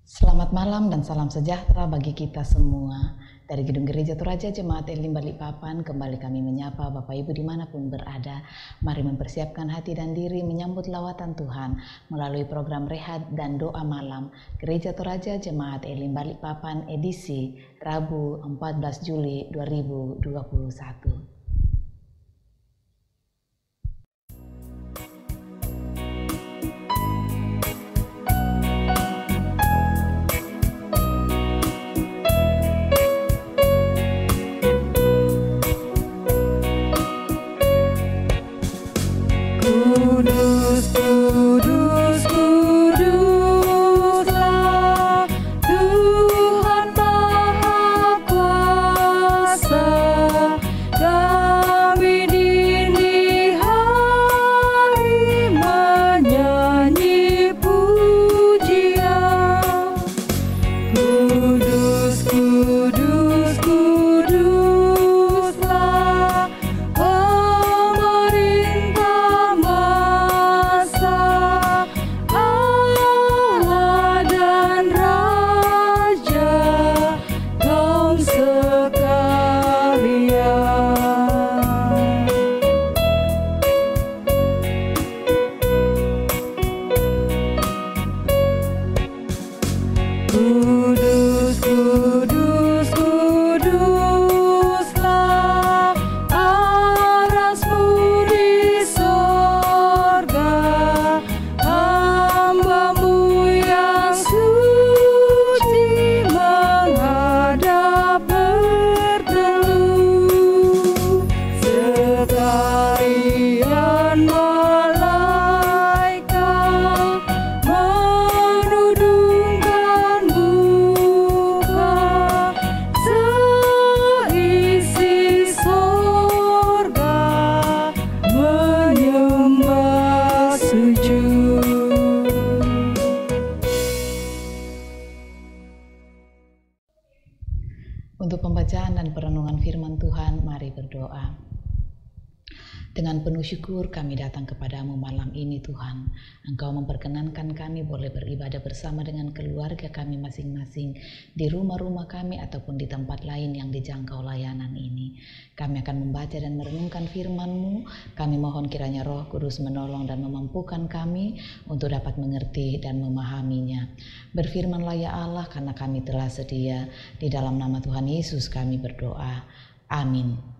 Selamat malam dan salam sejahtera bagi kita semua. Dari Gedung Gereja Toraja Jemaat Elim Balikpapan, kembali kami menyapa Bapak Ibu dimanapun berada. Mari mempersiapkan hati dan diri menyambut lawatan Tuhan melalui program Rehat dan Doa Malam Gereja Toraja Jemaat Elim Balikpapan edisi Rabu 14 Juli 2021. Untuk pembacaan dan perenungan firman Tuhan, mari berdoa. Dengan penuh syukur kami datang kepadamu malam ini Tuhan. Engkau memperkenankan kami boleh beribadah bersama dengan keluarga kami masing-masing di rumah-rumah kami ataupun di tempat lain yang dijangkau layanan ini. Kami akan membaca dan merenungkan firman-Mu. Kami mohon kiranya Roh Kudus menolong dan memampukan kami untuk dapat mengerti dan memahaminya. Berfirmanlah ya Allah, karena kami telah sedia. Di dalam nama Tuhan Yesus kami berdoa. Amin.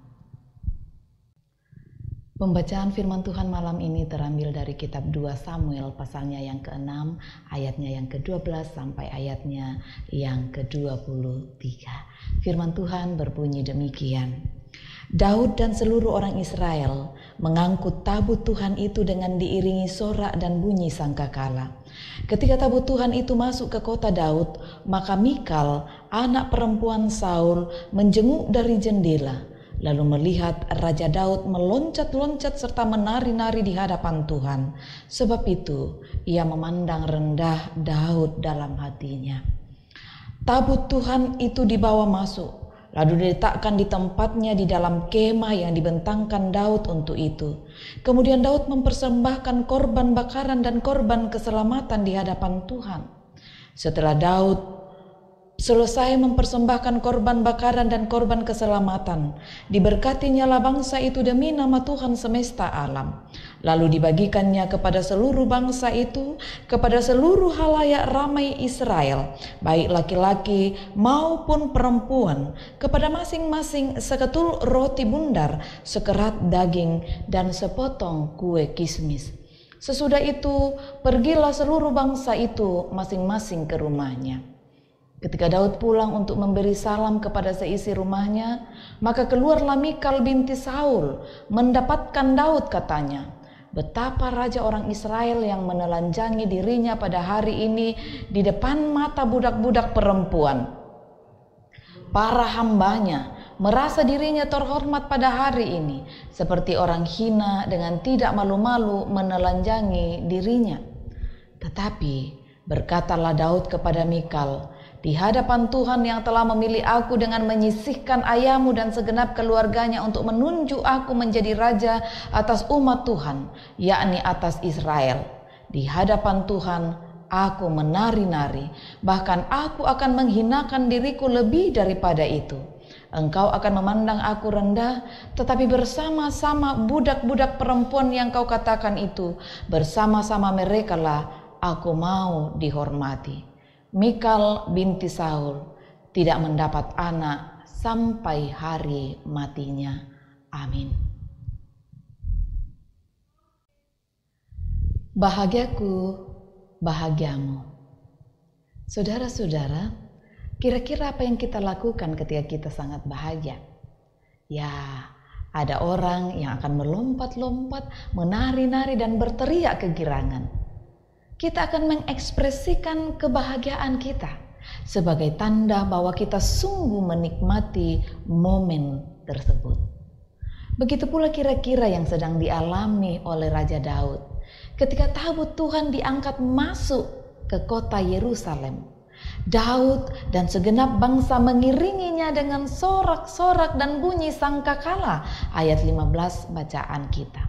Pembacaan firman Tuhan malam ini terambil dari kitab 2 Samuel pasalnya yang ke-6, ayatnya yang ke-12 sampai ayatnya yang ke-23. Firman Tuhan berbunyi demikian. Daud dan seluruh orang Israel mengangkut tabut Tuhan itu dengan diiringi sorak dan bunyi sangkakala. Ketika tabut Tuhan itu masuk ke kota Daud, maka Mikal, anak perempuan Saul, menjenguk dari jendela. Lalu melihat Raja Daud meloncat-loncat serta menari-nari di hadapan Tuhan. Sebab itu ia memandang rendah Daud dalam hatinya. Tabut Tuhan itu dibawa masuk, lalu diletakkan di tempatnya di dalam kemah yang dibentangkan Daud untuk itu. Kemudian Daud mempersembahkan korban bakaran dan korban keselamatan di hadapan Tuhan. Setelah Daud selesai mempersembahkan korban bakaran dan korban keselamatan, diberkatinya bangsa itu demi nama Tuhan semesta alam. Lalu dibagikannya kepada seluruh bangsa itu, kepada seluruh halayak ramai Israel, baik laki-laki maupun perempuan, kepada masing-masing seketul roti bundar, sekerat daging, dan sepotong kue kismis. Sesudah itu, pergilah seluruh bangsa itu masing-masing ke rumahnya. Ketika Daud pulang untuk memberi salam kepada seisi rumahnya, maka keluarlah Mikal binti Saul mendapatkan Daud, katanya, betapa raja orang Israel yang menelanjangi dirinya pada hari ini di depan mata budak-budak perempuan. Para hambanya merasa dirinya terhormat pada hari ini, seperti orang hina dengan tidak malu-malu menelanjangi dirinya. Tetapi berkatalah Daud kepada Mikal, di hadapan Tuhan yang telah memilih aku dengan menyisihkan ayahmu dan segenap keluarganya untuk menunjuk aku menjadi raja atas umat Tuhan, yakni atas Israel. Di hadapan Tuhan, aku menari-nari, bahkan aku akan menghinakan diriku lebih daripada itu. Engkau akan memandang aku rendah, tetapi bersama-sama budak-budak perempuan yang kau katakan itu, bersama-sama mereka lah aku mau dihormati. Mikal binti Saul tidak mendapat anak sampai hari matinya. Amin. Bahagiaku, bahagiamu. Saudara-saudara, kira-kira apa yang kita lakukan ketika kita sangat bahagia? Ya, ada orang yang akan melompat-lompat, menari-nari dan berteriak kegirangan. Kita akan mengekspresikan kebahagiaan kita sebagai tanda bahwa kita sungguh menikmati momen tersebut. Begitu pula kira-kira yang sedang dialami oleh Raja Daud ketika tabut Tuhan diangkat masuk ke kota Yerusalem. Daud dan segenap bangsa mengiringinya dengan sorak-sorak dan bunyi sangkakala. Ayat 15 bacaan kita.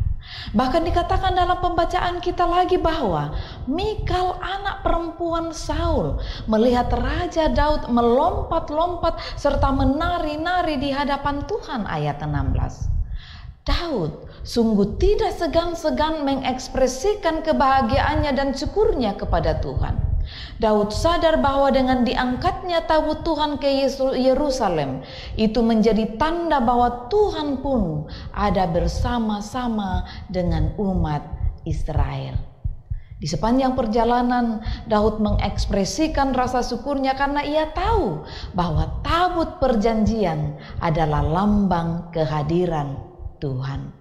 Bahkan dikatakan dalam pembacaan kita lagi bahwa Mikal anak perempuan Saul melihat Raja Daud melompat-lompat serta menari-nari di hadapan Tuhan. Ayat 16. Daud sungguh tidak segan-segan mengekspresikan kebahagiaannya dan syukurnya kepada Tuhan. Daud sadar bahwa dengan diangkatnya tabut Tuhan ke Yerusalem itu menjadi tanda bahwa Tuhan pun ada bersama-sama dengan umat Israel. Di sepanjang perjalanan, Daud mengekspresikan rasa syukurnya karena ia tahu bahwa tabut perjanjian adalah lambang kehadiran Tuhan.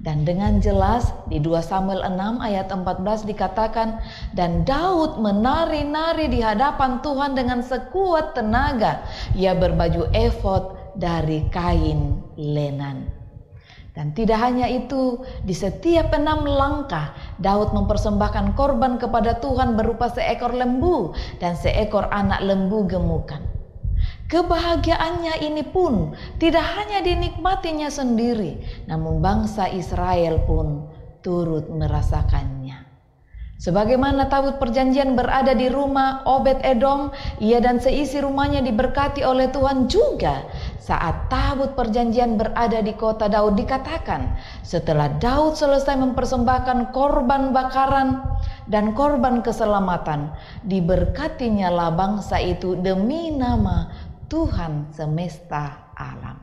Dan dengan jelas di 2 Samuel 6 ayat 14 dikatakan, dan Daud menari-nari di hadapan Tuhan dengan sekuat tenaga. Ia berbaju efod dari kain lenan. Dan tidak hanya itu, di setiap 6 langkah Daud mempersembahkan korban kepada Tuhan berupa seekor lembu dan seekor anak lembu gemukan. Kebahagiaannya ini pun tidak hanya dinikmatinya sendiri, namun bangsa Israel pun turut merasakannya. Sebagaimana tabut perjanjian berada di rumah Obed-Edom, ia dan seisi rumahnya diberkati oleh Tuhan juga. Saat tabut perjanjian berada di kota Daud, dikatakan setelah Daud selesai mempersembahkan korban bakaran dan korban keselamatan, diberkatinya lah bangsa itu demi nama Tuhan semesta alam.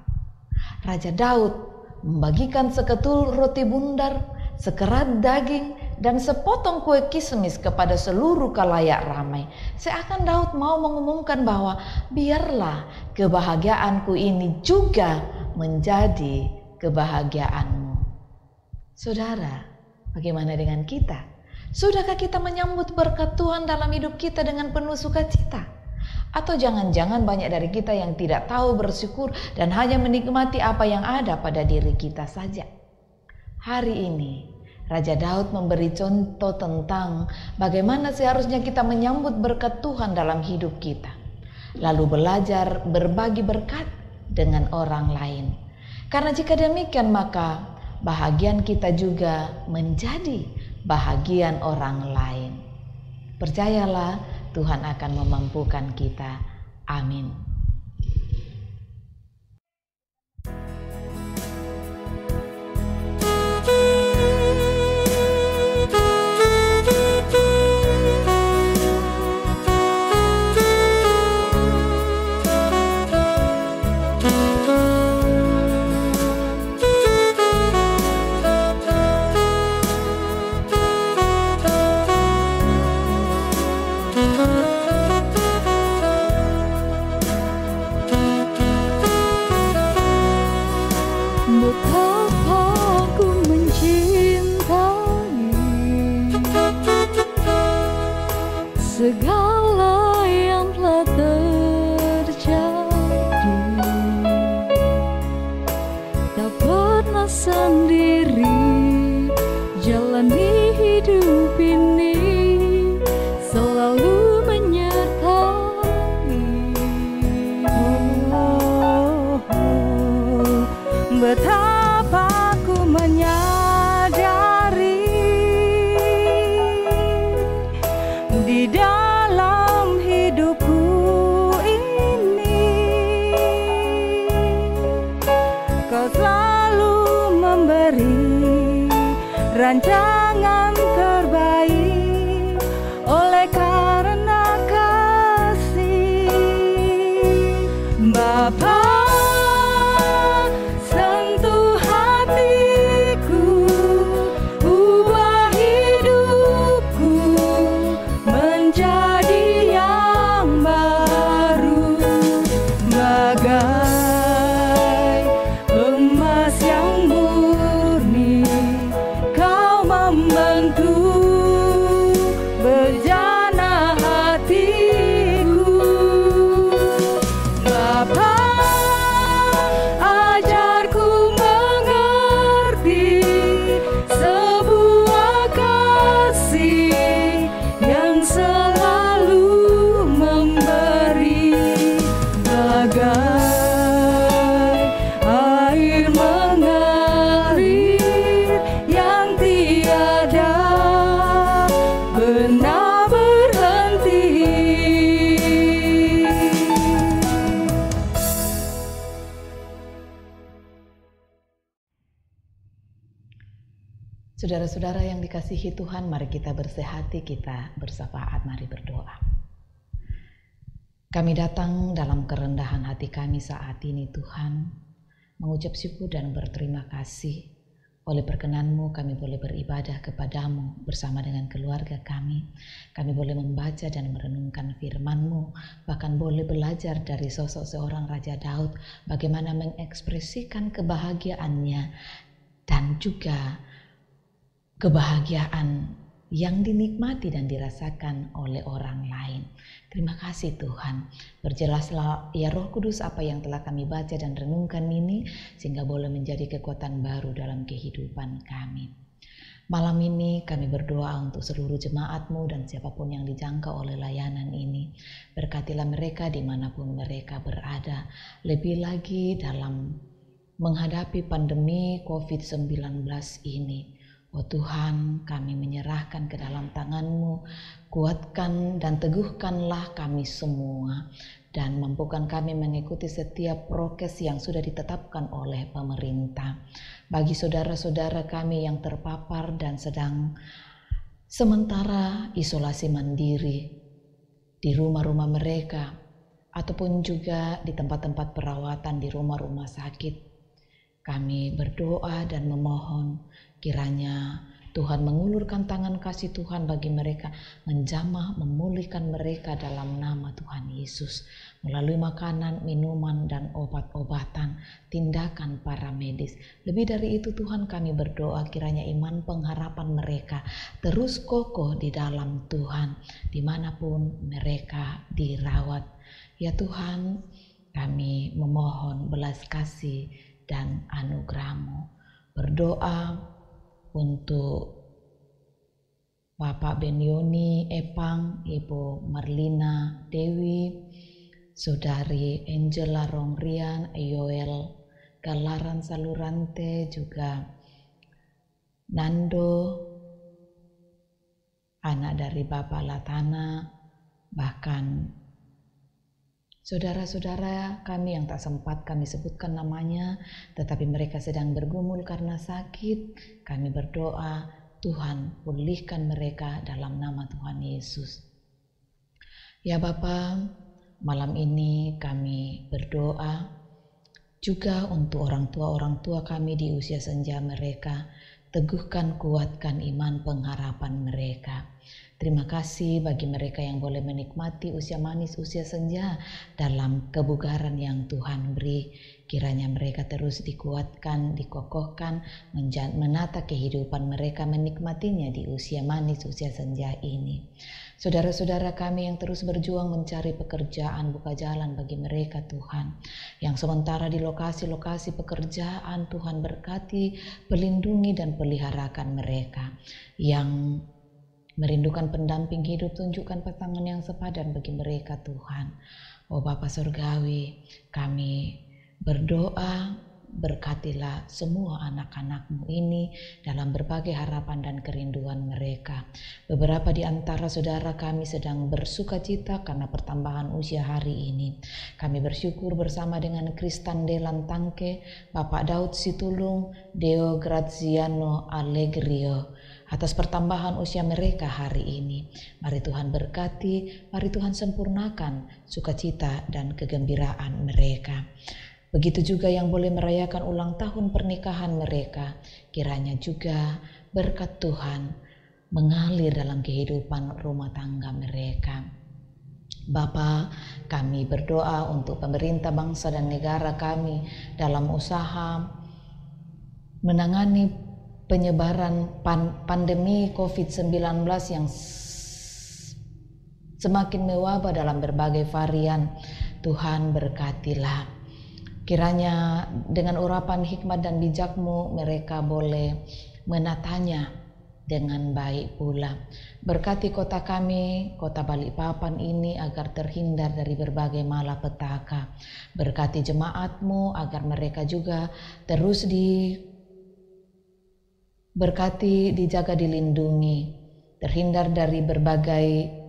Raja Daud membagikan seketul roti bundar, sekerat daging, dan sepotong kue kismis kepada seluruh khalayak ramai. Seakan Daud mau mengumumkan bahwa biarlah kebahagiaanku ini juga menjadi kebahagiaanmu. Saudara, bagaimana dengan kita? Sudahkah kita menyambut berkat Tuhan dalam hidup kita dengan penuh sukacita? Atau jangan-jangan banyak dari kita yang tidak tahu bersyukur dan hanya menikmati apa yang ada pada diri kita saja. Hari ini Raja Daud memberi contoh tentang bagaimana seharusnya kita menyambut berkat Tuhan dalam hidup kita, lalu belajar berbagi berkat dengan orang lain. Karena jika demikian, maka bahagian kita juga menjadi bahagian orang lain. Percayalah, Tuhan akan memampukan kita. Amin. rancangan terbaik oleh karena kasih. Bapa, sentuh hatiku, ubah hidupku menjadi yang baru, bagai emas yang murni. Kau membentuk bejana hatiku. Bapa, ajarku mengerti sebuah kasih yang selalu memberi, bagai air mengalir yang tiada pernah berhenti. Saudara-saudara yang dikasihi Tuhan, mari kita bersehati, kita bersafaat, mari berdoa. Kami datang dalam kerendahan hati kami saat ini Tuhan, mengucap syukur dan berterima kasih. Oleh perkenan-Mu kami boleh beribadah kepadamu bersama dengan keluarga kami. Kami boleh membaca dan merenungkan firman-Mu, bahkan boleh belajar dari sosok seorang Raja Daud, bagaimana mengekspresikan kebahagiaannya dan juga kebahagiaan yang dinikmati dan dirasakan oleh orang lain. Terima kasih Tuhan. Berjelaslah ya Roh Kudus apa yang telah kami baca dan renungkan ini, sehingga boleh menjadi kekuatan baru dalam kehidupan kami. Malam ini kami berdoa untuk seluruh jemaat-Mu dan siapapun yang dijangkau oleh layanan ini. Berkatilah mereka dimanapun mereka berada. Lebih lagi dalam menghadapi pandemi COVID-19 ini. Oh Tuhan, kami menyerahkan ke dalam tangan-Mu, kuatkan dan teguhkanlah kami semua, dan mampukan kami mengikuti setiap prokes yang sudah ditetapkan oleh pemerintah. Bagi saudara-saudara kami yang terpapar dan sedang sementara isolasi mandiri di rumah-rumah mereka, ataupun juga di tempat-tempat perawatan di rumah-rumah sakit, kami berdoa dan memohon kiranya Tuhan mengulurkan tangan kasih Tuhan bagi mereka, menjamah, memulihkan mereka dalam nama Tuhan Yesus, melalui makanan, minuman, dan obat-obatan, tindakan para medis. Lebih dari itu Tuhan, kami berdoa kiranya iman pengharapan mereka terus kokoh di dalam Tuhan, dimanapun mereka dirawat. Ya Tuhan, kami memohon belas kasih dan anugerah-Mu. Berdoa untuk Bapak Benioni Epang, Ibu Marlina Dewi, Saudari Angela Rongrian, Yoel Galaran Salurante, juga Nando, anak dari Bapak Latana, bahkan saudara-saudara kami yang tak sempat kami sebutkan namanya, tetapi mereka sedang bergumul karena sakit. Kami berdoa, Tuhan pulihkan mereka dalam nama Tuhan Yesus. Ya Bapa, malam ini kami berdoa juga untuk orang tua kami di usia senja mereka. Teguhkan, kuatkan iman pengharapan mereka. Terima kasih bagi mereka yang boleh menikmati usia manis, usia senja dalam kebugaran yang Tuhan beri. Kiranya mereka terus dikuatkan, dikokohkan, menata kehidupan mereka, menikmatinya di usia manis, usia senja ini. Saudara-saudara kami yang terus berjuang mencari pekerjaan, buka jalan bagi mereka Tuhan. Yang sementara di lokasi-lokasi pekerjaan, Tuhan berkati, pelindungi dan peliharakan mereka. Yang merindukan pendamping hidup, tunjukkan pasangan yang sepadan bagi mereka Tuhan. Oh Bapa Surgawi, kami berdoa, berkatilah semua anak-anak-Mu ini dalam berbagai harapan dan kerinduan mereka. Beberapa di antara saudara kami sedang bersuka cita karena pertambahan usia hari ini. Kami bersyukur bersama dengan Kristan Delan Tangke, Bapak Daud Situlung, Deo Graziano Allegrio, atas pertambahan usia mereka hari ini. Mari Tuhan berkati, mari Tuhan sempurnakan sukacita dan kegembiraan mereka. Begitu juga yang boleh merayakan ulang tahun pernikahan mereka, kiranya juga berkat Tuhan mengalir dalam kehidupan rumah tangga mereka. Bapa, kami berdoa untuk pemerintah bangsa dan negara kami dalam usaha menangani penyebaran pandemi COVID-19 yang semakin mewabah dalam berbagai varian. Tuhan berkatilah. Kiranya dengan urapan hikmat dan bijak-Mu mereka boleh menatanya dengan baik pula. Berkati kota kami, kota Balikpapan ini agar terhindar dari berbagai malapetaka. Berkati jemaat-Mu agar mereka juga terus berkati, dijaga, dilindungi, terhindar dari berbagai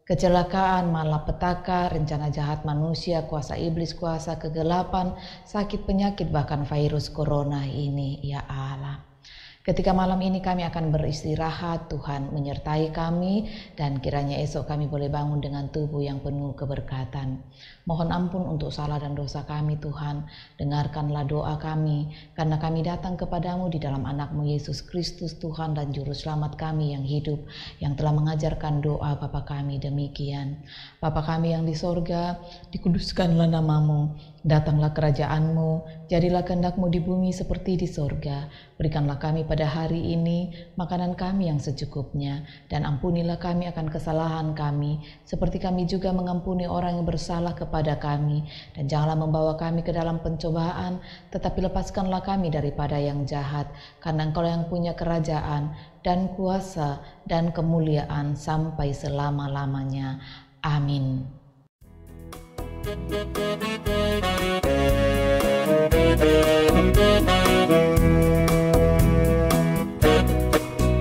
kecelakaan, malapetaka, rencana jahat manusia, kuasa iblis, kuasa kegelapan, sakit, penyakit, bahkan virus corona ini, ya Allah. Ketika malam ini kami akan beristirahat, Tuhan menyertai kami dan kiranya esok kami boleh bangun dengan tubuh yang penuh keberkatan. Mohon ampun untuk salah dan dosa kami Tuhan, dengarkanlah doa kami karena kami datang kepadamu di dalam anak-Mu Yesus Kristus Tuhan dan Juru Selamat kami yang hidup, yang telah mengajarkan doa Bapa kami demikian. Bapa kami yang di sorga, dikuduskanlah nama-Mu, datanglah kerajaan-Mu, jadilah kehendak-Mu di bumi seperti di sorga. Berikanlah kami pada hari ini makanan kami yang secukupnya, dan ampunilah kami akan kesalahan kami, seperti kami juga mengampuni orang yang bersalah kepada kami. Dan janganlah membawa kami ke dalam pencobaan, tetapi lepaskanlah kami daripada yang jahat, karena Engkau yang punya kerajaan dan kuasa dan kemuliaan sampai selama-lamanya. Amin.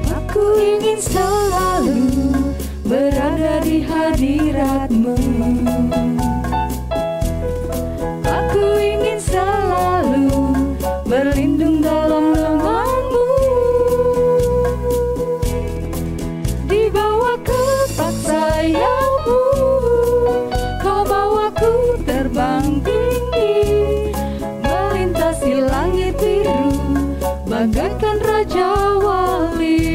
Aku ingin selalu berada di hadirat-Mu. Aku ingin selalu berlindung dalam lengan-Mu. Di bawah kepak sayap-Mu, Kau bawaku terbang tinggi, melintasi langit biru bagaikan Raja Wali.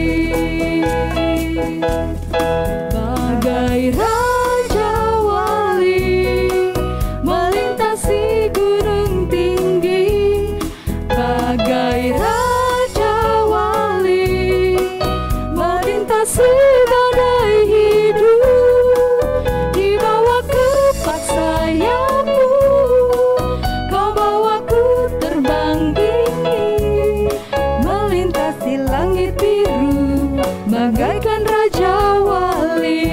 Bagai Raja Wali melintasi gunung tinggi, bagai Raja Wali melintasi badai hidup. Di bawah kepak sayap-Mu, Kau bawaku terbang tinggi, melintasi langit biru bagaikan Raja Wali.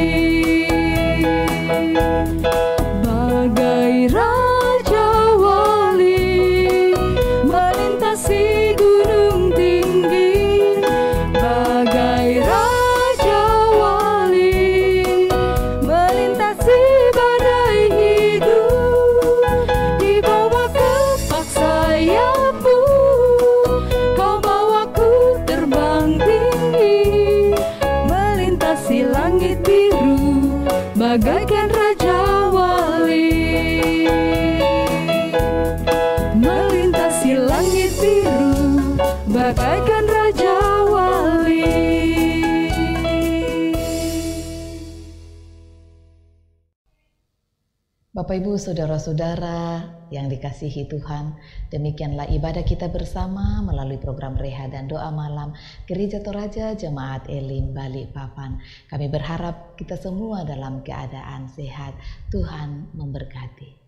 Bagai Raja Wali melintasi gunung tinggi, bagai Raja Wali melintasi badai hidup. Di bawah kepak sayap-Mu, Kau bawaku terbang tinggi, melintasi langit biru bagaikan Raja Wali. Melintasi langit biru bagaikan Raja Wali. Bapak Ibu Saudara-saudara yang dikasihi Tuhan, demikianlah ibadah kita bersama melalui program Reha dan Doa Malam Gereja Toraja Jemaat Elim Balikpapan. Kami berharap kita semua dalam keadaan sehat. Tuhan memberkati.